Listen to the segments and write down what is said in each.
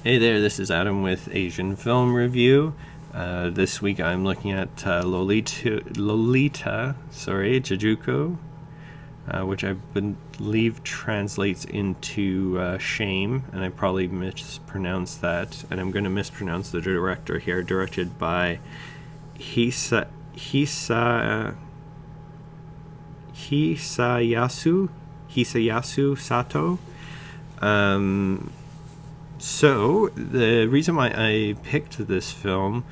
Hey there, this is Adam with Asian Film Review. This week I'm looking at Lolita Chijoku, which I believe translates into shame, and I probably mispronounced that, and I'm going to mispronounce the director here. Directed by Hisayasu Satô. So the reason why I picked this film,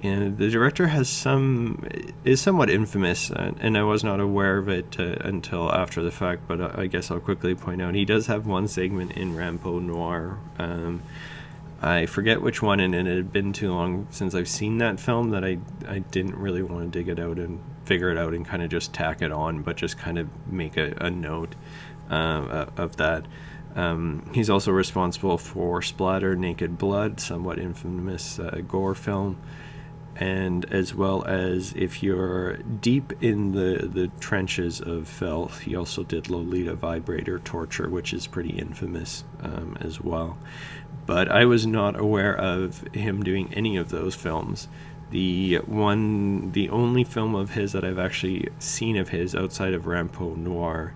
and the director is somewhat infamous, and I was not aware of it until after the fact. But I guess I'll quickly point out he does have one segment in Rampo Noir. I forget which one, and it had been too long since I've seen that film that I didn't really want to dig it out and figure it out and kind of just tack it on, but just kind of make a note of that. He's also responsible for Splatter, Naked Blood, somewhat infamous gore film, and as well as, if you're deep in the trenches of filth, he also did Lolita Vibrator Torture, which is pretty infamous as well. But I was not aware of him doing any of those films. The only film of his that I've actually seen of his outside of Rampo Noir,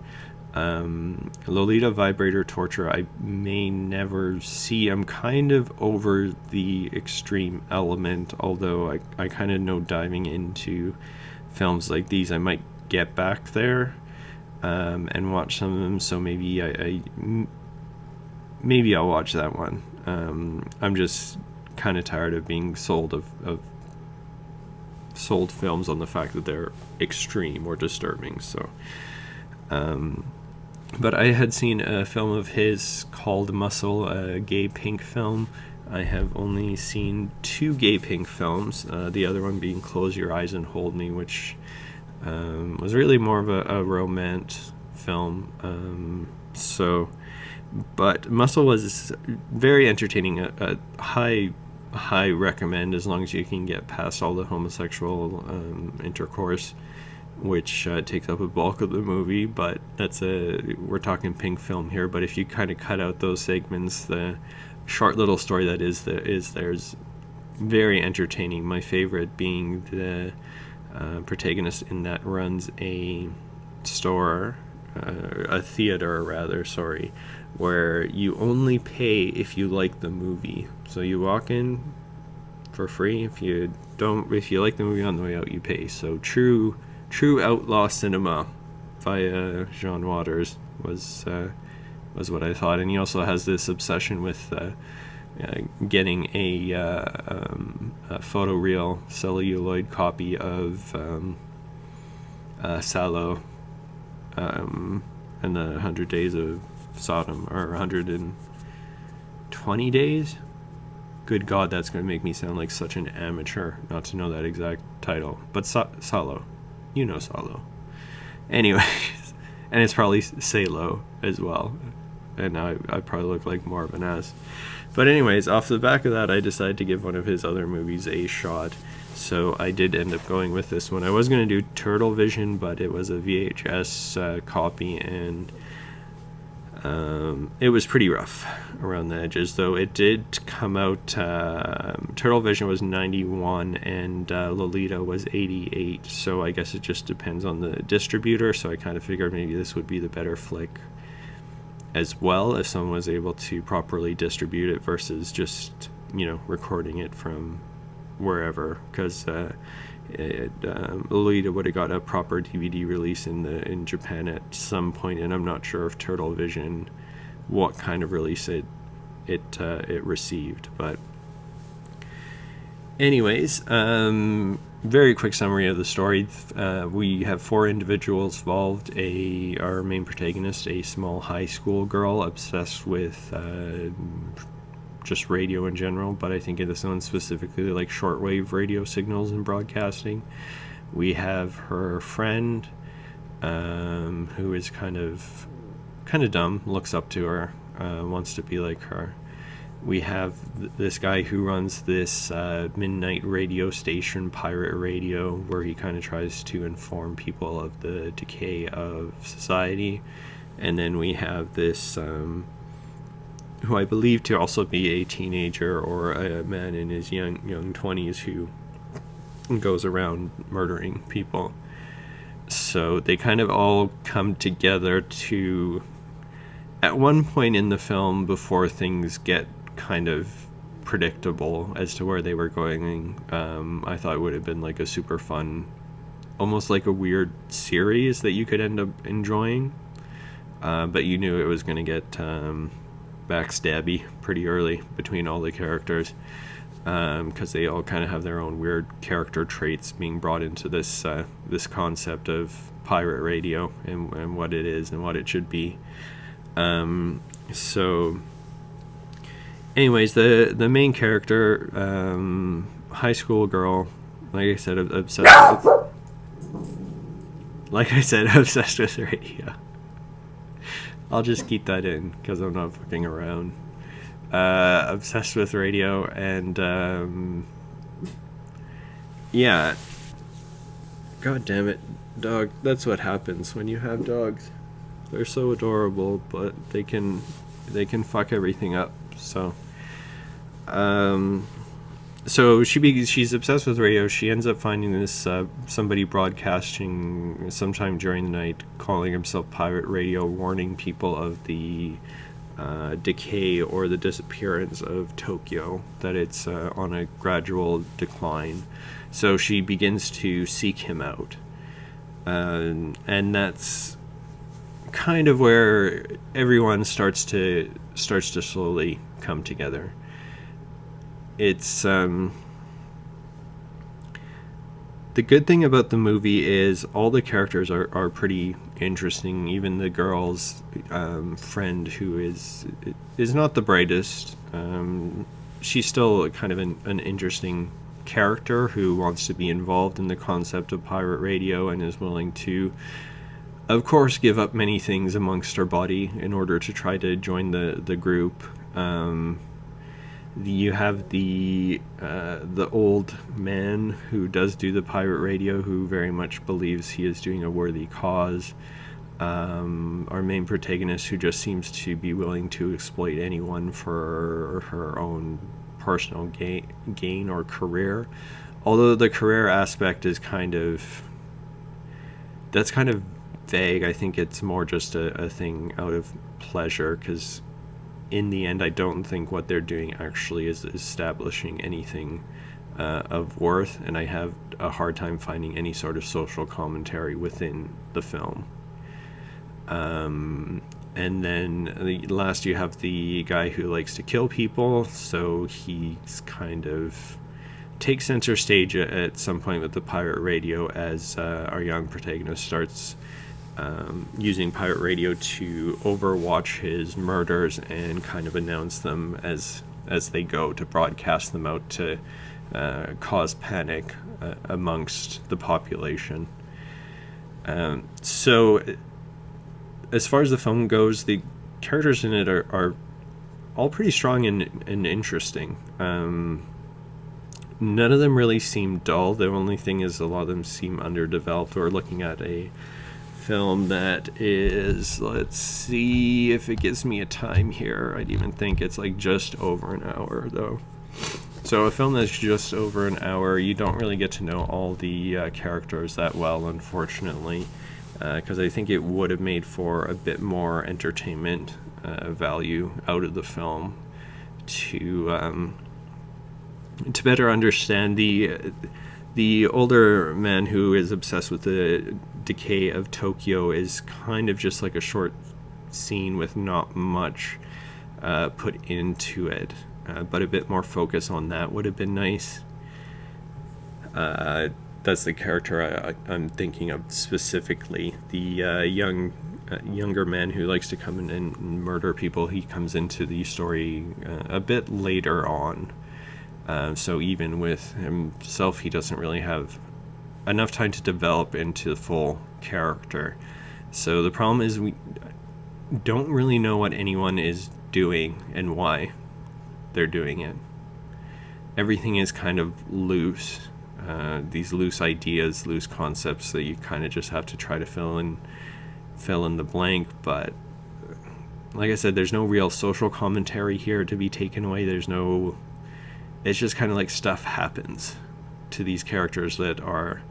Lolita Vibrator Torture, I may never see. I'm kind of over the extreme element, although I kind of know diving into films like these I might get back there and watch some of them, so maybe maybe I'll watch that one. I'm just kind of tired of being sold films on the fact that they're extreme or disturbing, so but I had seen a film of his called Muscle, a gay pink film. I have only seen two gay pink films, the other one being Close Your Eyes and Hold Me, which was really more of a romance film. But Muscle was very entertaining, a high recommend, as long as you can get past all the homosexual intercourse, which takes up a bulk of the movie. But we're talking pink film here, but if you kind of cut out those segments, the short little story that there's very entertaining. My favorite being the protagonist in that runs a theater rather, where you only pay if you like the movie. So you walk in for free. If you like the movie, on the way out you pay. So true outlaw cinema via John Waters was what I thought. And he also has this obsession with getting a photoreal celluloid copy of Salo and the 100 Days of Sodom, or 120 Days. Good God, that's going to make me sound like such an amateur not to know that exact title. But Salo. You know Salo. Anyways, and it's probably Salo as well. And I probably look like more of an ass. But anyways, off the back of that, I decided to give one of his other movies a shot. So I did end up going with this one. I was going to do Turtle Vision, but it was a VHS copy, and it was pretty rough around the edges, though it did come out. Turtle Vision was 91 and Lolita was 88, so I guess it just depends on the distributor. So I kind of figured maybe this would be the better flick as well, if someone was able to properly distribute it versus just recording it from wherever, because Lolita would have got a proper DVD release in Japan at some point, and I'm not sure if Turtle Vision, what kind of release it received. But anyways, very quick summary of the story. We have four individuals involved. Our main protagonist, a small high school girl obsessed with just radio in general, but I think in this one specifically like shortwave radio signals and broadcasting. We have her friend, who is kind of dumb, looks up to her, wants to be like her. We have this guy who runs this midnight radio station, pirate radio, where he kind of tries to inform people of the decay of society. And then we have this who I believe to also be a teenager or a man in his young 20s who goes around murdering people. So they kind of all come together to, at one point in the film, before things get kind of predictable as to where they were going, I thought it would have been like a super fun, almost like a weird series that you could end up enjoying. But you knew it was going to get backstabby pretty early between all the characters, because they all kind of have their own weird character traits being brought into this concept of pirate radio and what it is and what it should be. So anyways, the main character, high school girl, like I said, obsessed with radio. I'll just keep that in because I'm not fucking around. Obsessed with radio, and yeah. God damn it, dog. That's what happens when you have dogs. They're so adorable, but they can fuck everything up. So, she's obsessed with radio. She ends up finding this somebody broadcasting sometime during the night, calling himself Pirate Radio, warning people of the decay or the disappearance of Tokyo, that it's on a gradual decline. So she begins to seek him out, and that's kind of where everyone starts to slowly come together. It's the good thing about the movie is all the characters are pretty interesting. Even the girl's friend, who is not the brightest, she's still kind of an interesting character who wants to be involved in the concept of pirate radio and is willing to, of course, give up many things amongst her body in order to try to join the group. You have the old man who does do the pirate radio, who very much believes he is doing a worthy cause. Our main protagonist, who just seems to be willing to exploit anyone for her own personal gain or career. Although the career aspect is kind of vague. I think it's more just a thing out of pleasure, because in the end, I don't think what they're doing actually is establishing anything of worth, and I have a hard time finding any sort of social commentary within the film. And then last, you have the guy who likes to kill people, so he's kind of takes center stage at some point with the pirate radio, as our young protagonist starts using pirate radio to overwatch his murders and kind of announce them as they go, to broadcast them out to cause panic amongst the population. So as far as the film goes, the characters in it are all pretty strong and interesting. None of them really seem dull. The only thing is, a lot of them seem underdeveloped. We're looking at a film that is, let's see if it gives me a time here. I'd even think it's like just over an hour, though. So a film that's just over an hour, you don't really get to know all the characters that well, unfortunately, because I think it would have made for a bit more entertainment value out of the film to better understand the older man who is obsessed with the decay of Tokyo. Is kind of just like a short scene with not much put into it, but a bit more focus on that would have been nice. That's the character I'm thinking of specifically. The younger man who likes to come in and murder people, he comes into the story a bit later on. So even with himself, he doesn't really have enough time to develop into the full character. So the problem is, we don't really know what anyone is doing and why they're doing it. Everything is kind of loose. These loose ideas, loose concepts that you kind of just have to try to fill in the blank, but like I said, there's no real social commentary here to be taken away. It's just kind of like stuff happens to these characters that are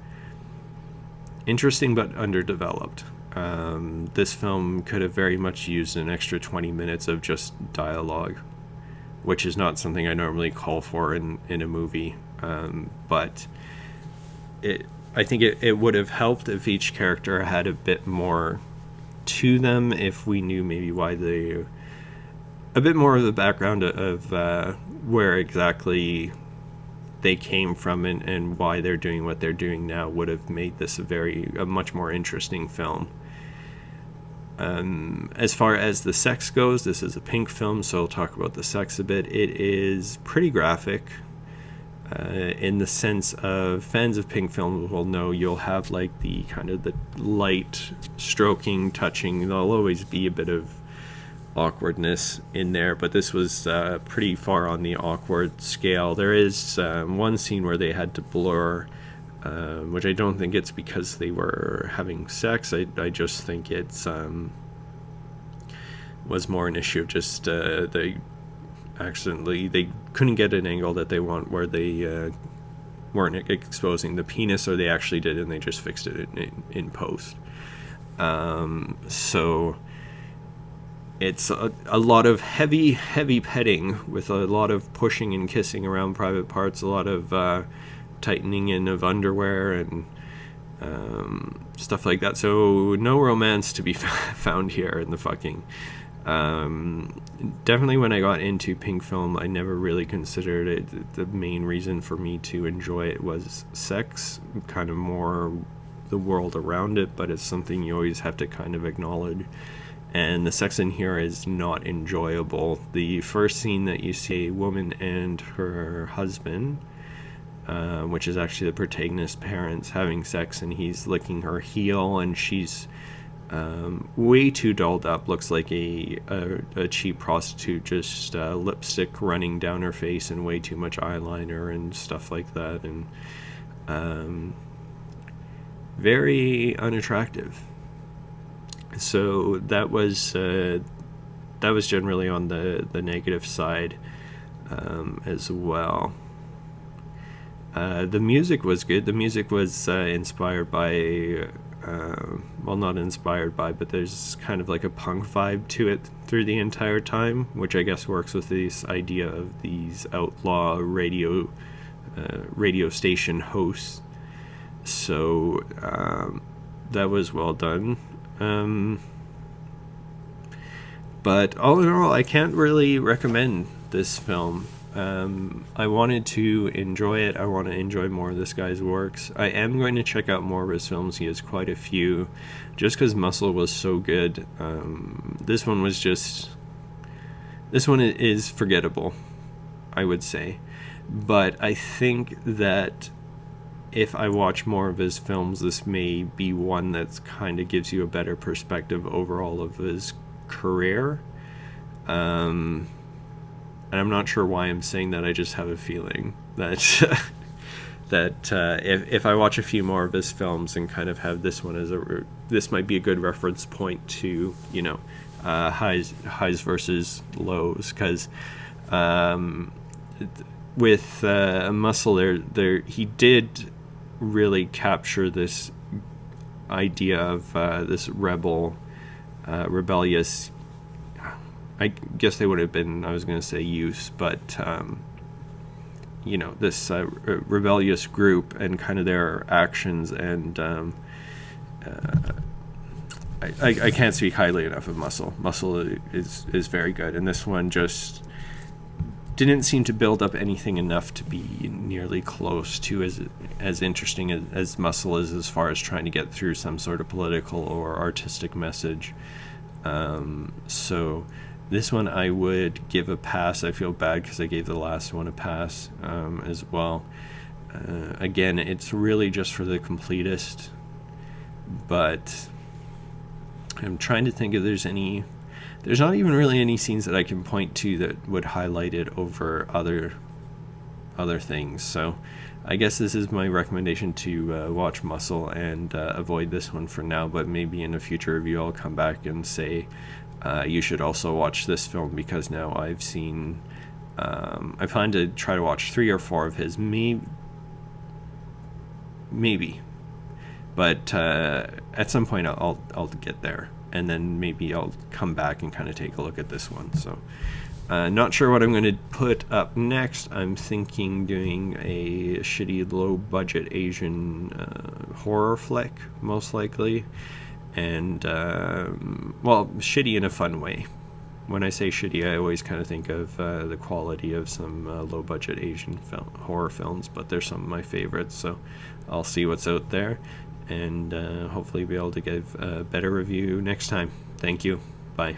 interesting but underdeveloped. This film could have very much used an extra 20 minutes of just dialogue, which is not something I normally call for in a movie. But I think it would have helped if each character had a bit more to them, if we knew maybe a bit more of the background of where exactly they came from and why they're doing what they're doing now, would have made this a much more interesting film. As far as the sex goes, this is a pink film, so I'll talk about the sex a bit. It is pretty graphic, in the sense of fans of pink films will know you'll have like the kind of the light stroking, touching. There'll always be a bit of awkwardness in there, but this was pretty far on the awkward scale. There is one scene where they had to blur, which I don't think it's because they were having sex. I just think it's was more an issue of just they couldn't get an angle that they want where they weren't exposing the penis, or they actually did and they just fixed it in post. So it's a lot of heavy petting with a lot of pushing and kissing around private parts, a lot of tightening in of underwear and stuff like that. So no romance to be found here in the fucking. Definitely when I got into pink film, I never really considered it. The main reason for me to enjoy it was sex, kind of more the world around it, but it's something you always have to kind of acknowledge. And the sex in here is not enjoyable. The first scene that you see a woman and her husband, which is actually the protagonist's parents, having sex, and he's licking her heel, and she's way too dolled up, looks like a cheap prostitute, just lipstick running down her face and way too much eyeliner and stuff like that, and very unattractive. So that was generally on the negative side as well. The music was good. The music was inspired by not inspired by, but there's kind of like a punk vibe to it through the entire time, which I guess works with this idea of these outlaw radio station hosts. So that was well done. But all in all, I can't really recommend this film. I wanted to enjoy it. I want to enjoy more of this guy's works. I am going to check out more of his films. He has quite a few, just because Muscle was so good. This one is forgettable, I would say. But I think that if I watch more of his films, this may be one that's kind of gives you a better perspective overall of his career. And I'm not sure why I'm saying that. I just have a feeling that if I watch a few more of his films and kind of have this one as this might be a good reference point to, highs versus lows, because with Muscle there he did really capture this idea of this rebellious, I guess they would have been, I was going to say youth, but this rebellious group and kind of their actions, and I can't speak highly enough of Muscle. Muscle is very good, and this one just didn't seem to build up anything enough to be nearly close to as interesting as Muscle is, as far as trying to get through some sort of political or artistic message. So this one I would give a pass. I feel bad because I gave the last one a pass as well. Again, it's really just for the completist, but I'm trying to think if there's not even really any scenes that I can point to that would highlight it over other things. So I guess this is my recommendation to watch Muscle and avoid this one for now, but maybe in a future review I'll come back and say you should also watch this film, because now I've seen. I plan to try to watch 3 or 4 of his, maybe, but at some point I'll get there, and then maybe I'll come back and kind of take a look at this one. So, not sure what I'm going to put up next. I'm thinking doing a shitty low-budget Asian horror flick, most likely, and well, shitty in a fun way. When I say shitty, I always kind of think of the quality of some low-budget Asian horror films, but they're some of my favorites, so I'll see what's out there, and hopefully be able to give a better review next time. Thank you. Bye.